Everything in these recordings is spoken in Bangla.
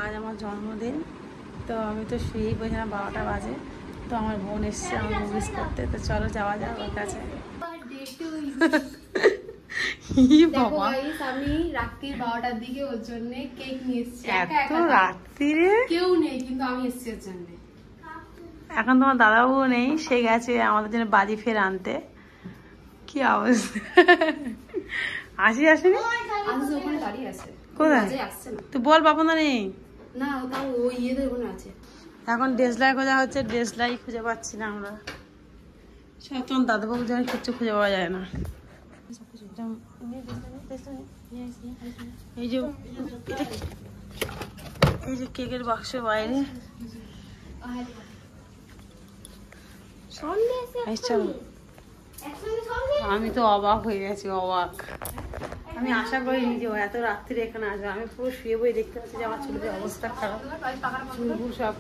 আজ আমার জন্মদিন, তো আমি তো শুয়েই বলছিলাম 12টা বাজে। তো আমার বোন এসছে আমার উইশ করতে, তো চলো যাওয়া যাক ওর কাছে। আমি রাত্রির 12টার দিকে ওর জন্য কেক নিয়ে এসেছি। এত রাত্রিরে কেউ নেই, কিন্তু আমি এসেছি ওর জন্য। এখন তোমার দাদাবাবু নেই, সে গেছে আমাদের জন্য বাজি ফের আনতে। কি অবস্থা, আসেনি? আসছে, ওখানে দাঁড়িয়ে আছে। কোথায় আসছে না তুই বল, বাপনা নেই না, তাও ওই ইয়েদের ওখানে আছে। এখন ডেসলাই খোঁজা হচ্ছে, ডেসলাই খুঁজে পাচ্ছি না আমরা। সব তোমার দাদাবাবু যেন কিচ্ছু খুঁজে পাওয়া যায় না। এই যে এই যে কেকের বাক্স বাইরে। চলো, আমি তো অবাক হয়ে গেছি, অবাক। আমি আশা করিনি যে ও এত রাত্রিরে এখানে আসবে। আমি পুরো শুয়ে বই দেখতে পাচ্ছি যে আমার চুলের অবস্থা খারাপ, চুলগুলো সব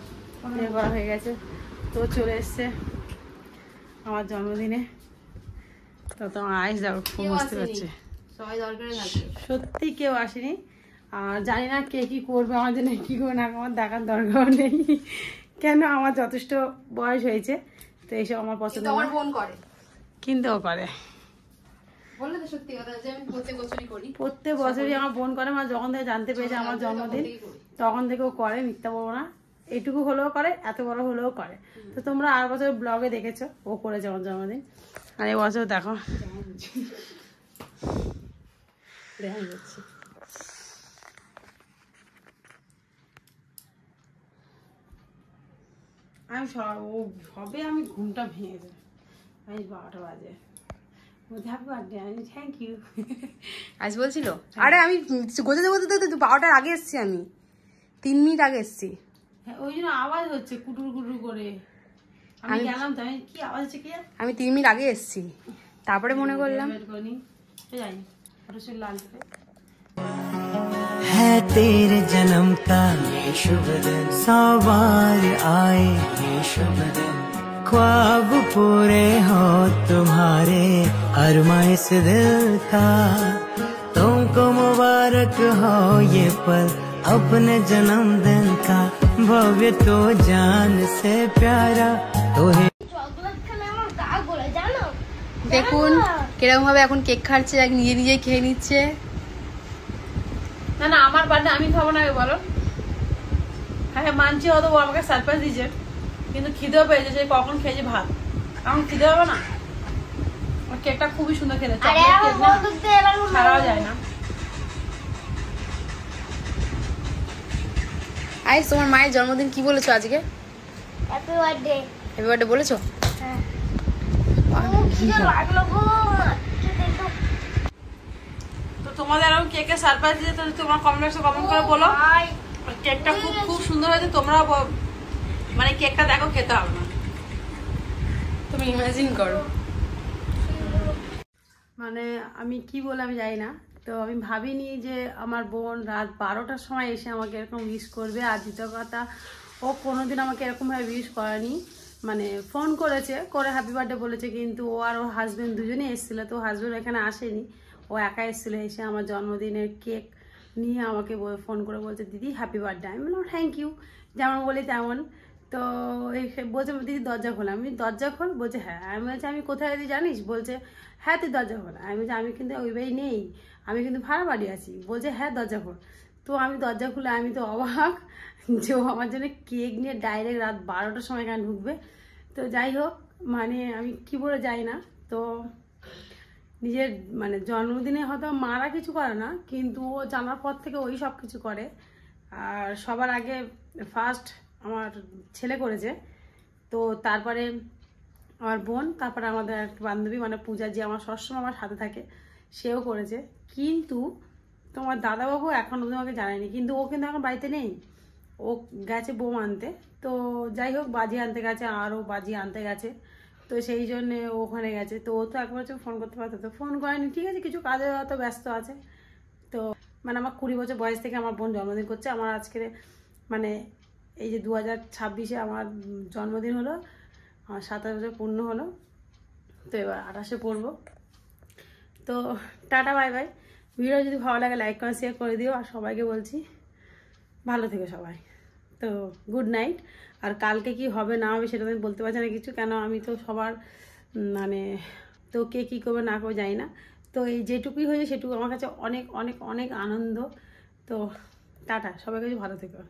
ইয়ে করা হয়ে গেছে। তো চলে এসছে আমার জন্মদিনে, তো তোমার আইস দেখো খুব বুঝতে পারছে। সত্যি কেউ আসেনি, আর জানি না কে কি করবে আমার জন্য, কি করবে না আমার দেখার দরকার নেই। কেন, আমার যথেষ্ট বয়স হয়েছে, তো এইসব আমার পছন্দ না। কিন্তু ও করে, প্রত্যেক বছরই আমার বোন করে। আমার যখন থেকে জানতে পেরেছে আমার জন্মদিন, তখন থেকে ও করে, মিথ্যা বলবো না। এইটুকু হলেও করে, এত বড় হলেও করে। তো তোমরা আর বছর ব্লগে দেখেছো ও করেছে আমার জন্মদিন, আর এই বছর দেখো। আমি ও সবে আমি ঘুমটা ভেঙে যাই, আমি 12টা বাজে। থ্যাংক ইউ আজ বলছিল, আরে আমি গোজা দেবো, 12টার আগে এসছি, আমি 3 মিনিট আগে এসছি। হ্যাঁ, ওই জন্য আওয়াজ হচ্ছে কুটুর কুটুর করে। আমি গেলাম তো, আমি কি আওয়াজ হচ্ছে কি, আমি 3 মিনিট আগে এসছি, তারপরে মনে করলাম है तेरे जन्म का ये शुभ दिन, 100 बार आए ये शुभ दिन, ख्वाब पूरे हो तुम्हारे अरमा इस दिल का, तुमको मुबारक हो ये पल अपने जन्मदिन का, भव्य तो जान से प्यारा तो है। দেখুন কিরকম ভাবে এখন কেক খাচ্ছে, নিজে নিজে খেয়ে নিচ্ছে। না না, আমার বার্থডে আমি খাবো না, বলো। হ্যাঁ মানছি, হয়তো ও আমাকে সারপ্রাইজ দিয়েছে, কিন্তু খিদেও পেয়েছে, যে কখন খেয়েছি ভাত, এখন খিদে হবে না। কেকটা খুবই সুন্দর খেতে, ছাড়াও যায় না। আইস, তোমার মায়ের জন্মদিন কি বলেছো আজকে? Happy birthday. হ্যাপি বার্থডে বলেছো? হ্যাঁ। তো তোমাদের এরকম কেকে সারপ্রাইজ দিতে, তো তোমার কমেন্ট বক্সে কমেন্ট করে বলো। কেকটা খুব খুব সুন্দর হয়েছে, তোমরা মানে কেকটা দেখো, খেতে হবে না, তুমি ইমাজিন করো। মানে আমি কি বলে আমি জানি না। তো আমি ভাবিনি যে আমার বোন রাত 12টার সময় এসে আমাকে এরকম উইশ করবে। আর দ্বিতীয় কথা, ও কোনোদিন আমাকে এরকমভাবে উইশ করেনি। মানে ফোন করেছে, করে হ্যাপি বার্থডে বলেছে, কিন্তু ও আর ওর হাজব্যান্ড দুজনেই এসেছিলো। তো হাজব্যান্ড এখানে আসেনি, ও একা এসেছিলো। এসে আমার জন্মদিনের কেক নিয়ে আমাকে ফোন করে বলছে, দিদি হ্যাপি বার্থডে। আমি বললাম থ্যাংক ইউ, যেমন বলি তেমন। তো বলছে, দিদি দরজা খোল। আমি দরজা খোল, বলছে হ্যাঁ। আমি বলছি আমি কোথায় দিদি জানিস? বলছে হ্যাঁ তুই দরজা খোল। আমি বলছি আমি কিন্তু ওই বাড়ি নেই, আমি কিন্তু ভাড়া বাড়ি আছি। বলছে হ্যাঁ দরজা খোল। তো আমি দরজা খুলে, আমি তো অবাক যে ও আমার জন্য কেক নিয়ে ডাইরেক্ট রাত 12টার সময় এখানে ঢুকবে। তো যাই হোক, মানে আমি কি বলে যাই না। তো নিজের মানে জন্মদিনে হয়তো মারা কিছু করে না, কিন্তু ও জানার পর থেকে ওই সব কিছু করে। আর সবার আগে ফার্স্ট আমার ছেলে করেছে, তো তারপরে আমার বোন, তারপরে আমাদের এক বান্ধবী মানে পূজা, যে আমার সবসময় আমার সাথে থাকে, সেও করেছে। কিন্তু তোমার দাদাবাবু এখন অবধি আমাকে জানায়নি, কিন্তু ও কিন্তু এখন বাড়িতে নেই, ও গেছে বোম আনতে। তো যাই হোক, বাজি আনতে গেছে, আরও বাজি আনতে গেছে। তো সেই জন্যে ওখানে গেছে। তো ও তো একবার ফোন করতে পারতো, তো ফোন করেনি, ঠিক আছে, কিছু কাজে হয়তো ব্যস্ত আছে। তো মানে আমার 20 বছর বয়স থেকে আমার বোন জন্মদিন করছে। আমার আজকে মানে এই যে 2026-এ আমার জন্মদিন হলো, আমার 27 বছর পূর্ণ হলো। তো এবার 28-এ পড়বো। তো টাটা, বাই বাই। ভিডিও যদি ভালো লাগে লাইক করে শেয়ার করে দিও। আর সবাইকে বলছি ভালো থেকো সবাই। তো গুড নাইট। আর কালকে কি হবে না হবে সেটা আমি বলতে পারছি না কিছু, কেন আমি তো সবার মানে তো কে কী করবে না করবে জানি না। তো এই যেটুকুই হয়েছে সেটুকু আমার কাছে অনেক অনেক অনেক আনন্দ। তো টাটা, সবাই কাছে ভালো থেকো।